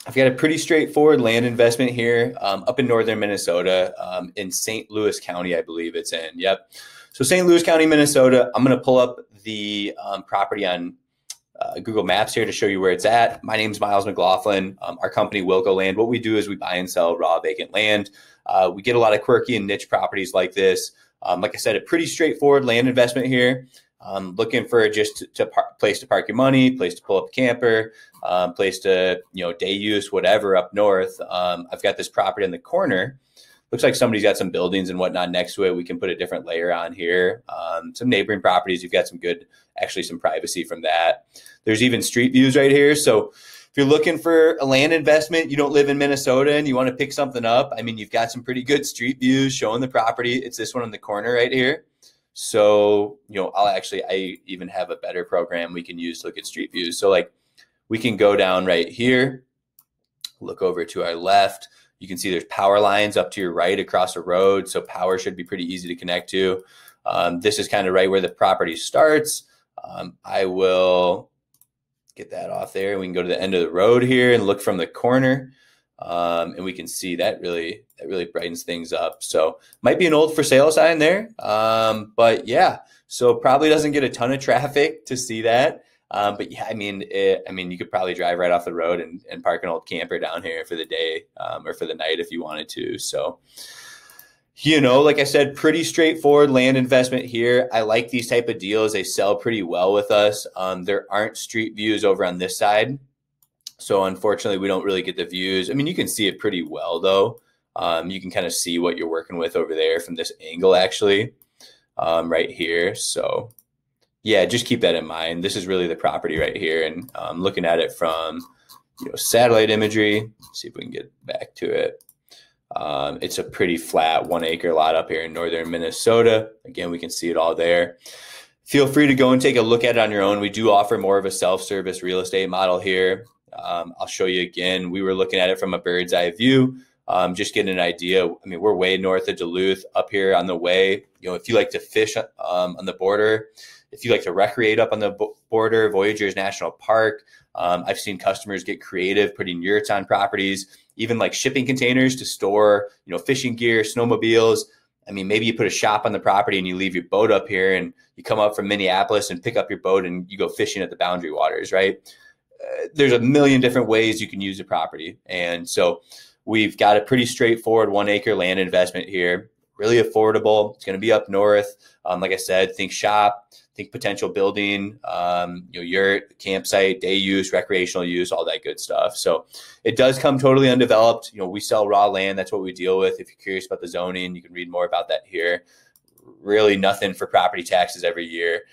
I've got a pretty straightforward land investment here up in northern Minnesota in St. Louis County, I believe it's in. Yep. So St. Louis County, Minnesota. I'm going to pull up the property on Google Maps here to show you where it's at. My name's Miles McLaughlin. Our company, Wilco Land. What we do is we buy and sell raw vacant land. We get a lot of quirky and niche properties like this. Like I said, a pretty straightforward land investment here. Looking for just place to park your money, place to pull up a camper, place to, day use, whatever up north. I've got this property in the corner. Looks like somebody's got some buildings and whatnot next to it. We can put a different layer on here. Some neighboring properties, you've got some good, actually some privacy from that. There's even street views right here. So if you're looking for a land investment, you don't live in Minnesota and you want to pick something up, I mean, you've got some pretty good street views showing the property. It's this one in the corner right here. So, I even have a better program we can use to look at street views. So like we can go down right here, look over to our left. You can see there's power lines up to your right across the road. So power should be pretty easy to connect to. This is kind of right where the property starts. I will get that off there. We can go to the end of the road here and look from the corner. And we can see that really brightens things up. So might be an old for sale sign there. But yeah, so probably doesn't get a ton of traffic to see that. But yeah, I mean, you could probably drive right off the road and park an old camper down here for the day, or for the night if you wanted to. So, like I said, pretty straightforward land investment here. I like these type of deals. They sell pretty well with us. There aren't street views over on this side. So unfortunately, we don't really get the views. I mean, you can see it pretty well, though. You can kind of see what you're working with over there from this angle, actually, right here. So yeah, just keep that in mind. This is really the property right here. And looking at it from, satellite imagery, see if we can get back to it. It's a pretty flat 1 acre lot up here in northern Minnesota. Again, we can see it all there. Feel free to go and take a look at it on your own. We do offer more of a self-service real estate model here. I'll show you again. We were looking at it from a bird's eye view, just getting an idea. I mean, we're way north of Duluth up here on the way. If you like to fish on the border, if you like to recreate up on the border, Voyageurs National Park, I've seen customers get creative, putting yurts on properties, even like shipping containers to store, fishing gear, snowmobiles. I mean, maybe you put a shop on the property and you leave your boat up here and you come up from Minneapolis and pick up your boat and you go fishing at the Boundary Waters, right? There's a million different ways you can use the property. And so we've got a pretty straightforward 1 acre land investment here, really affordable. It's going to be up north. Like I said, think shop, think potential building, yurt, campsite, day use, recreational use, all that good stuff. So it does come totally undeveloped. We sell raw land. That's what we deal with. If you're curious about the zoning, you can read more about that here. Really nothing for property taxes every year.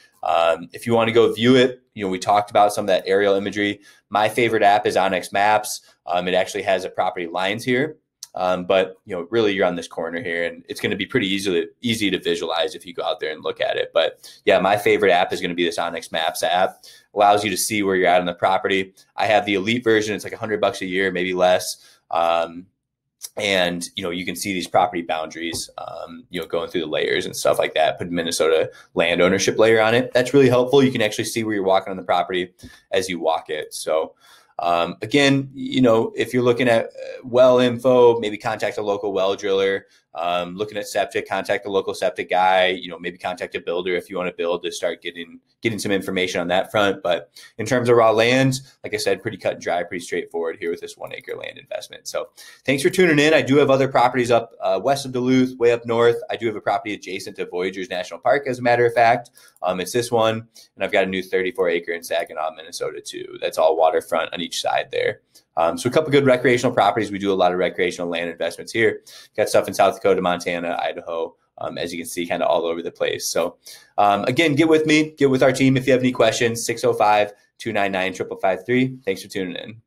If you want to go view it, we talked about some of that aerial imagery. My favorite app is Onyx Maps. It actually has a property lines here. But really you're on this corner here and it's going to be pretty easy to visualize if you go out there and look at it. But yeah, my favorite app is going to be this Onyx Maps app. Allows you to see where you're at on the property. I have the elite version. It's like $100 a year, maybe less. And, you can see these property boundaries, going through the layers and stuff like that, put Minnesota land ownership layer on it. That's really helpful. You can actually see where you're walking on the property as you walk it. So, again, if you're looking at well info, maybe contact a local well driller. Looking at septic, contact a local septic guy, maybe contact a builder if you want to build to start getting some information on that front. But in terms of raw land, like I said, pretty cut and dry, pretty straightforward here with this 1 acre land investment. So thanks for tuning in. I do have other properties up west of Duluth, way up north. I do have a property adjacent to Voyageurs National Park, as a matter of fact. It's this one, and I've got a new 34 acre in Saginaw, Minnesota too. That's all waterfront on each side there. So a couple good recreational properties. We do a lot of recreational land investments here. Got stuff in South Dakota, Montana, Idaho, as you can see, kind of all over the place. So again, get with me, get with our team if you have any questions, 605-299-5553. Thanks for tuning in.